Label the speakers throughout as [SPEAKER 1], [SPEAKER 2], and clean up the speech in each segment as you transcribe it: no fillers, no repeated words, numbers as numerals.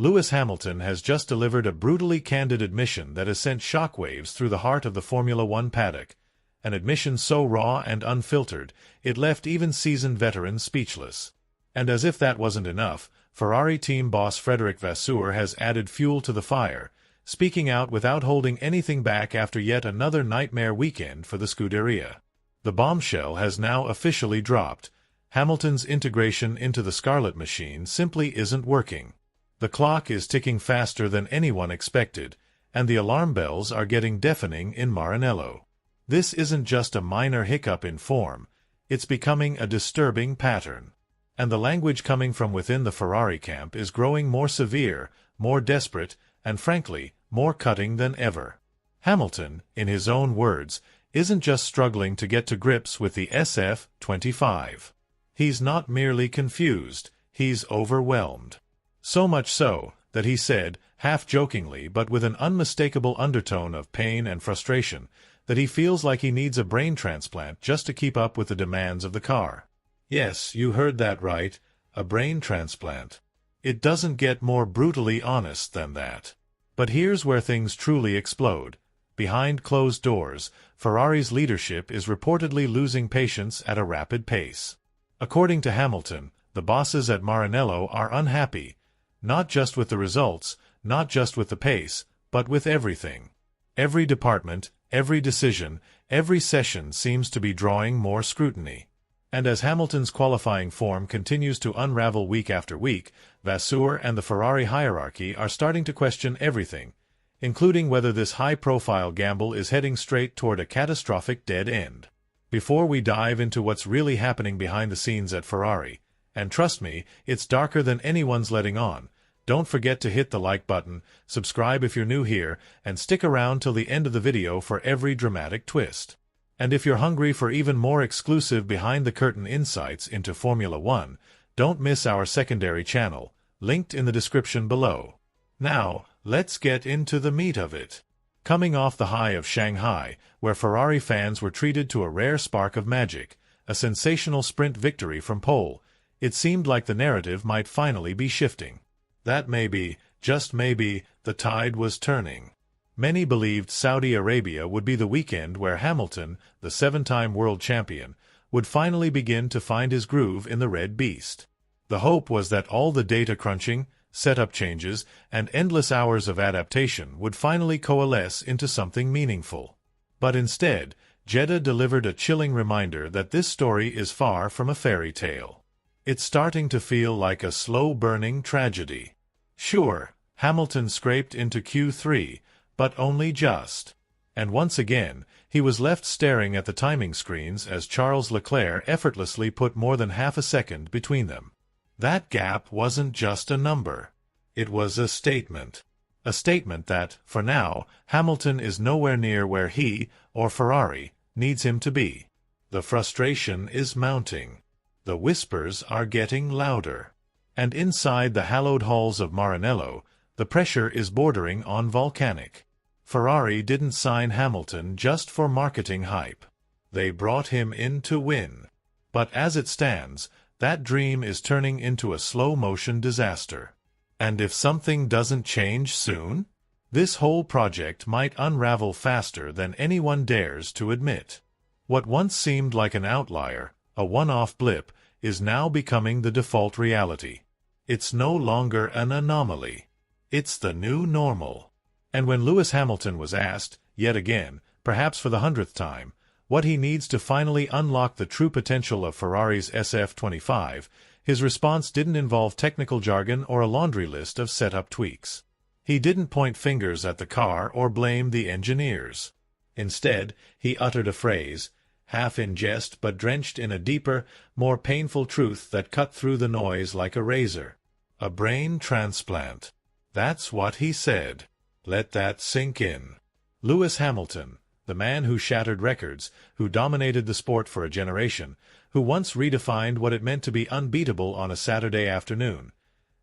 [SPEAKER 1] Lewis Hamilton has just delivered a brutally candid admission that has sent shockwaves through the heart of the Formula One paddock, an admission so raw and unfiltered it left even seasoned veterans speechless. And as if that wasn't enough, Ferrari team boss Frédéric Vasseur has added fuel to the fire, speaking out without holding anything back after yet another nightmare weekend for the Scuderia. The bombshell has now officially dropped. Hamilton's integration into the Scarlet machine simply isn't working. The clock is ticking faster than anyone expected, and the alarm bells are getting deafening in Maranello. This isn't just a minor hiccup in form, it's becoming a disturbing pattern. And the language coming from within the Ferrari camp is growing more severe, more desperate, and frankly, more cutting than ever. Hamilton, in his own words, isn't just struggling to get to grips with the SF25. He's not merely confused, he's overwhelmed. So much so, that he said, half-jokingly but with an unmistakable undertone of pain and frustration, that he feels like he needs a brain transplant just to keep up with the demands of the car. Yes, you heard that right, a brain transplant. It doesn't get more brutally honest than that. But here's where things truly explode. Behind closed doors, Ferrari's leadership is reportedly losing patience at a rapid pace. According to Hamilton, the bosses at Maranello are unhappy, not just with the results, not just with the pace, but with everything. Every department, every decision, every session seems to be drawing more scrutiny. And as Hamilton's qualifying form continues to unravel week after week, Vasour and the Ferrari hierarchy are starting to question everything, including whether this high-profile gamble is heading straight toward a catastrophic dead end. Before we dive into what's really happening behind the scenes at Ferrari, and trust me, it's darker than anyone's letting on, don't forget to hit the like button, subscribe if you're new here, and stick around till the end of the video for every dramatic twist. And if you're hungry for even more exclusive behind-the-curtain insights into Formula One, don't miss our secondary channel, linked in the description below. Now, let's get into the meat of it. Coming off the high of Shanghai, where Ferrari fans were treated to a rare spark of magic, a sensational sprint victory from pole, it seemed like the narrative might finally be shifting. That maybe, just maybe, the tide was turning. Many believed Saudi Arabia would be the weekend where Hamilton, the seven-time world champion, would finally begin to find his groove in the Red Beast. The hope was that all the data crunching, setup changes, and endless hours of adaptation would finally coalesce into something meaningful. But instead, Jeddah delivered a chilling reminder that this story is far from a fairy tale. It's starting to feel like a slow-burning tragedy. Sure, Hamilton scraped into Q3, but only just. And once again, he was left staring at the timing screens as Charles Leclerc effortlessly put more than half a second between them. That gap wasn't just a number. It was a statement. A statement that, for now, Hamilton is nowhere near where he, or Ferrari, needs him to be. The frustration is mounting. The whispers are getting louder. And inside the hallowed halls of Maranello, the pressure is bordering on volcanic. Ferrari didn't sign Hamilton just for marketing hype. They brought him in to win. But as it stands, that dream is turning into a slow-motion disaster. And if something doesn't change soon, this whole project might unravel faster than anyone dares to admit. What once seemed like an outlier, a one-off blip, is now becoming the default reality. It's no longer an anomaly. It's the new normal. And when Lewis Hamilton was asked, yet again, perhaps for the 100th time, what he needs to finally unlock the true potential of Ferrari's SF25, his response didn't involve technical jargon or a laundry list of setup tweaks. He didn't point fingers at the car or blame the engineers. Instead, he uttered a phrase, half in jest but drenched in a deeper, more painful truth that cut through the noise like a razor. A brain transplant. That's what he said. Let that sink in. Lewis Hamilton, the man who shattered records, who dominated the sport for a generation, who once redefined what it meant to be unbeatable on a Saturday afternoon,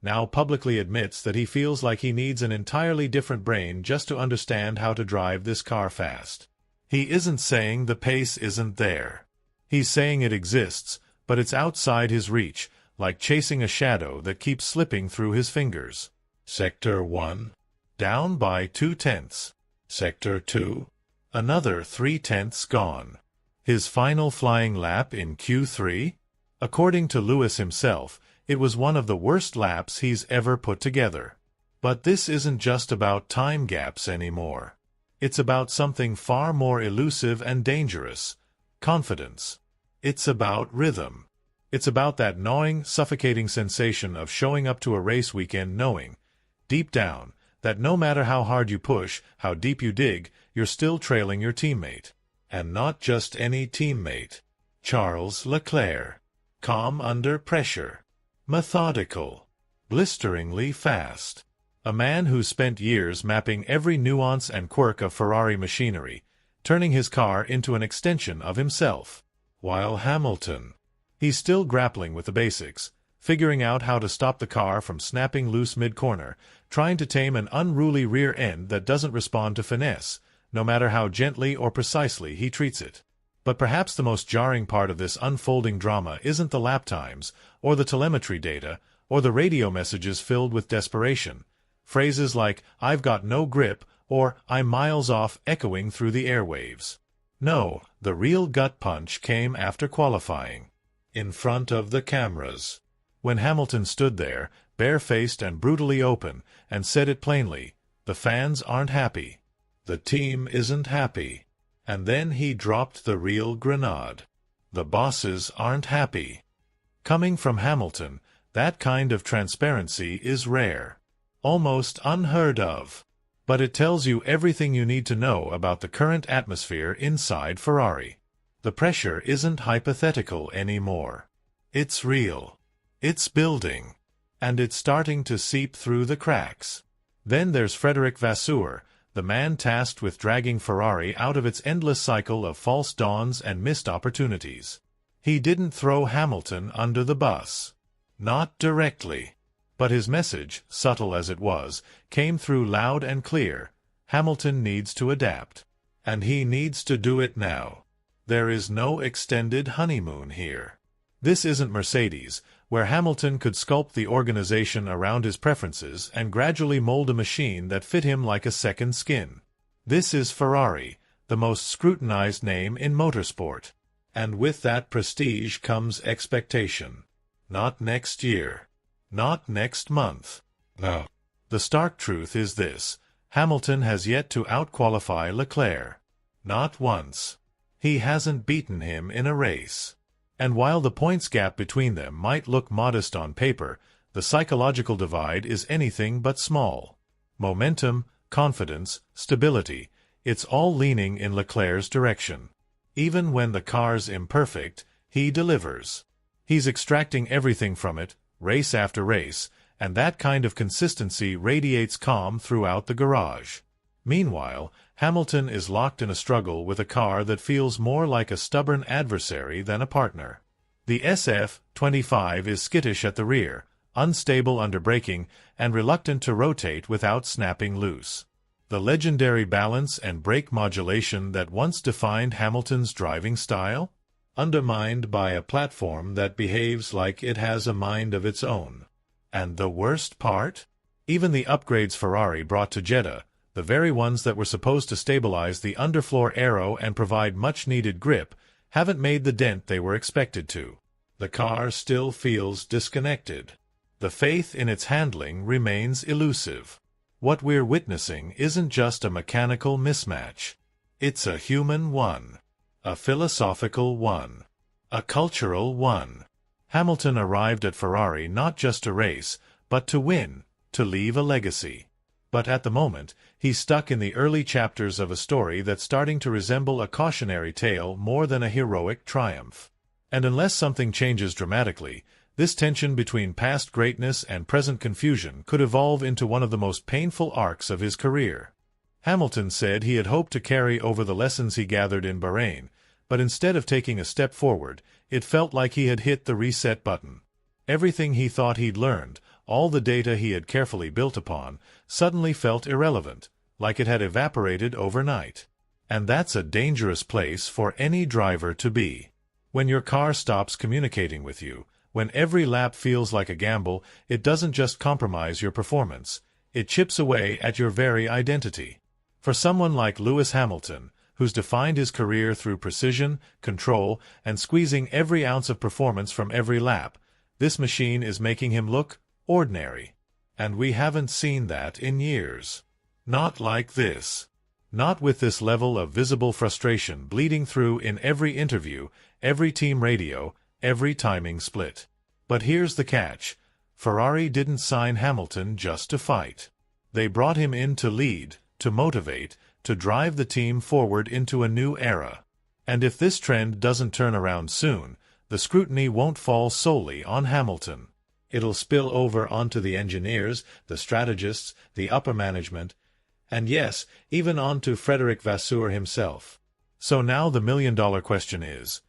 [SPEAKER 1] now publicly admits that he feels like he needs an entirely different brain just to understand how to drive this car fast. He isn't saying the pace isn't there. He's saying it exists, but it's outside his reach, like chasing a shadow that keeps slipping through his fingers. Sector 1, down by 2/10. Sector 2, another 3/10 gone. His final flying lap in Q3? According to Lewis himself, it was one of the worst laps he's ever put together. But this isn't just about time gaps anymore. It's about something far more elusive and dangerous: confidence. It's about rhythm. It's about that gnawing, suffocating sensation of showing up to a race weekend knowing, deep down, that no matter how hard you push, how deep you dig, you're still trailing your teammate. And not just any teammate. Charles Leclerc. Calm under pressure. Methodical. Blisteringly fast. A man who spent years mapping every nuance and quirk of Ferrari machinery, turning his car into an extension of himself. While Hamilton, he's still grappling with the basics, figuring out how to stop the car from snapping loose mid-corner, trying to tame an unruly rear end that doesn't respond to finesse, no matter how gently or precisely he treats it. But perhaps the most jarring part of this unfolding drama isn't the lap times, or the telemetry data, or the radio messages filled with desperation. Phrases like, "I've got no grip," or "I'm miles off," echoing through the airwaves. No, the real gut punch came after qualifying. In front of the cameras. When Hamilton stood there, barefaced and brutally open, and said it plainly, "The fans aren't happy. The team isn't happy." And then he dropped the real grenade. "The bosses aren't happy." Coming from Hamilton, that kind of transparency is rare. Almost unheard of. But it tells you everything you need to know about the current atmosphere inside Ferrari. The pressure isn't hypothetical anymore. It's real. It's building. And it's starting to seep through the cracks. Then there's Frédéric Vasseur, the man tasked with dragging Ferrari out of its endless cycle of false dawns and missed opportunities. He didn't throw Hamilton under the bus. Not directly. But his message, subtle as it was, came through loud and clear. Hamilton needs to adapt. And he needs to do it now. There is no extended honeymoon here. This isn't Mercedes, where Hamilton could sculpt the organization around his preferences and gradually mold a machine that fit him like a second skin. This is Ferrari, the most scrutinized name in motorsport. And with that prestige comes expectation. Not next year. Not next month. No. The stark truth is this: Hamilton has yet to outqualify Leclerc. Not once. He hasn't beaten him in a race. And while the points gap between them might look modest on paper, the psychological divide is anything but small. Momentum, confidence, stability, it's all leaning in Leclerc's direction. Even when the car's imperfect, he delivers. He's extracting everything from it, race after race, and that kind of consistency radiates calm throughout the garage. Meanwhile, Hamilton is locked in a struggle with a car that feels more like a stubborn adversary than a partner. The SF-25 is skittish at the rear, unstable under braking, and reluctant to rotate without snapping loose. The legendary balance and brake modulation that once defined Hamilton's driving style? Undermined by a platform that behaves like it has a mind of its own. And the worst part? Even the upgrades Ferrari brought to Jeddah, the very ones that were supposed to stabilize the underfloor aero and provide much-needed grip, haven't made the dent they were expected to. The car still feels disconnected. The faith in its handling remains elusive. What we're witnessing isn't just a mechanical mismatch. It's a human one. A philosophical one. A cultural one. Hamilton arrived at Ferrari not just to race, but to win, to leave a legacy. But at the moment, he's stuck in the early chapters of a story that's starting to resemble a cautionary tale more than a heroic triumph. And unless something changes dramatically, this tension between past greatness and present confusion could evolve into one of the most painful arcs of his career. Hamilton said he had hoped to carry over the lessons he gathered in Bahrain, but instead of taking a step forward, it felt like he had hit the reset button. Everything he thought he'd learned, all the data he had carefully built upon, suddenly felt irrelevant, like it had evaporated overnight. And that's a dangerous place for any driver to be. When your car stops communicating with you, when every lap feels like a gamble, it doesn't just compromise your performance, It chips away at your very identity. For someone like Lewis Hamilton, who's defined his career through precision, control, and squeezing every ounce of performance from every lap, this machine is making him look ordinary. And we haven't seen that in years. Not like this. Not with this level of visible frustration bleeding through in every interview, every team radio, every timing split. But here's the catch. Ferrari didn't sign Hamilton just to fight. They brought him in to lead, to motivate, to drive the team forward into a new era. And if this trend doesn't turn around soon, the scrutiny won't fall solely on Hamilton. It'll spill over onto the engineers, the strategists, the upper management, and yes, even onto Frédéric Vasseur himself. So now the million-dollar question is,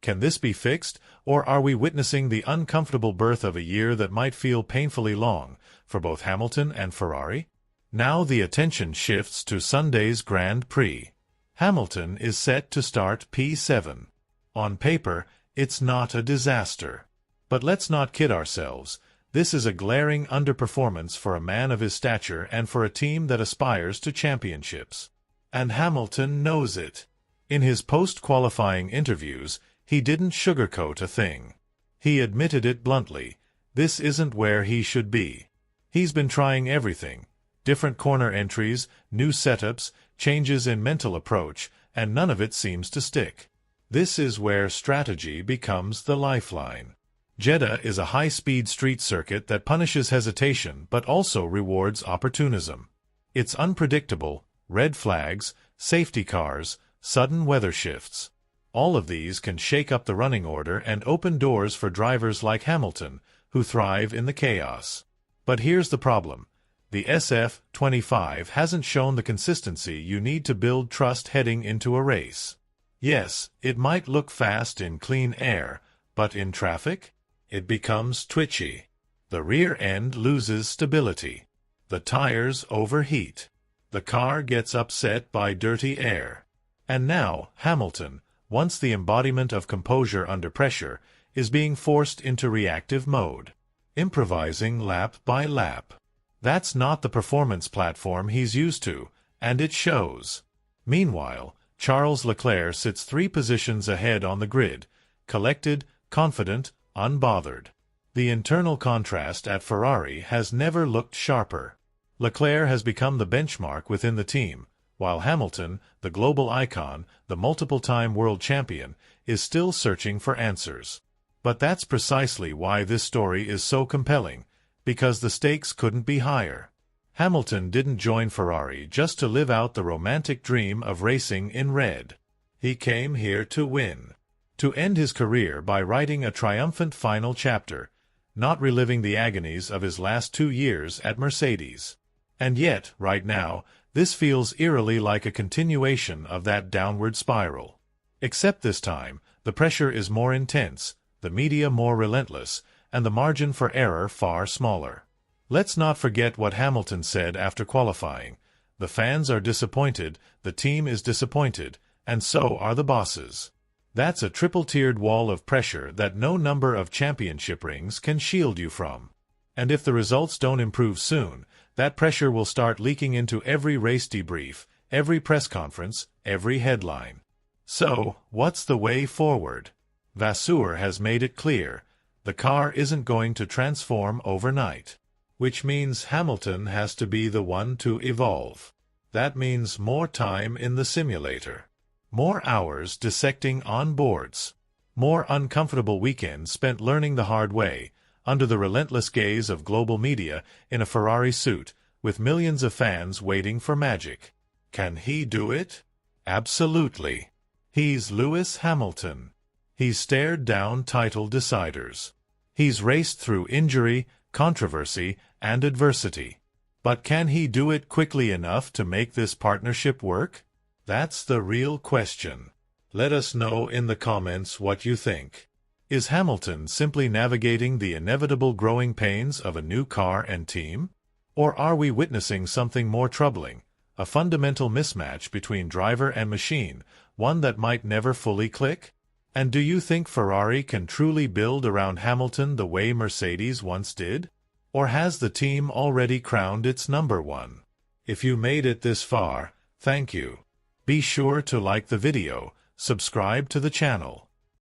[SPEAKER 1] can this be fixed, or are we witnessing the uncomfortable birth of a year that might feel painfully long for both Hamilton and Ferrari? Now the attention shifts to Sunday's Grand Prix. Hamilton is set to start P7. On paper, it's not a disaster. But let's not kid ourselves. This is a glaring underperformance for a man of his stature and for a team that aspires to championships. And Hamilton knows it. In his post-qualifying interviews, he didn't sugarcoat a thing. He admitted it bluntly. This isn't where he should be. He's been trying everything. Different corner entries, new setups, changes in mental approach, and none of it seems to stick. This is where strategy becomes the lifeline. Jeddah is a high-speed street circuit that punishes hesitation but also rewards opportunism. It's unpredictable, red flags, safety cars, sudden weather shifts. All of these can shake up the running order and open doors for drivers like Hamilton, who thrive in the chaos. But here's the problem. The SF-25 hasn't shown the consistency you need to build trust heading into a race. Yes, it might look fast in clean air, but in traffic? It becomes twitchy. The rear end loses stability. The tires overheat. The car gets upset by dirty air. And now, Hamilton, once the embodiment of composure under pressure, is being forced into reactive mode, improvising lap by lap. That's not the performance platform he's used to, and it shows. Meanwhile, Charles Leclerc sits 3 positions ahead on the grid, collected, confident, unbothered. The internal contrast at Ferrari has never looked sharper. Leclerc has become the benchmark within the team, while Hamilton, the global icon, the multiple-time world champion, is still searching for answers. But that's precisely why this story is so compelling, because the stakes couldn't be higher. Hamilton didn't join Ferrari just to live out the romantic dream of racing in red. He came here to win. To end his career by writing a triumphant final chapter, not reliving the agonies of his last 2 years at Mercedes. And yet, right now, this feels eerily like a continuation of that downward spiral. Except this time, the pressure is more intense, the media more relentless, and the margin for error far smaller. Let's not forget what Hamilton said after qualifying. The fans are disappointed, the team is disappointed, and so are the bosses. That's a triple-tiered wall of pressure that no number of championship rings can shield you from. And if the results don't improve soon, that pressure will start leaking into every race debrief, every press conference, every headline. So, what's the way forward? Vasour has made it clear. The car isn't going to transform overnight. Which means Hamilton has to be the one to evolve. That means more time in the simulator. More hours dissecting onboards. More uncomfortable weekends spent learning the hard way, under the relentless gaze of global media, in a Ferrari suit, with millions of fans waiting for magic. Can he do it? Absolutely. He's Lewis Hamilton. He's stared down title deciders. He's raced through injury, controversy, and adversity. But can he do it quickly enough to make this partnership work? That's the real question. Let us know in the comments what you think. Is Hamilton simply navigating the inevitable growing pains of a new car and team? Or are we witnessing something more troubling, a fundamental mismatch between driver and machine, one that might never fully click? And do you think Ferrari can truly build around Hamilton the way Mercedes once did? Or has the team already crowned its number one? If you made it this far, thank you. Be sure to like the video, subscribe to the channel,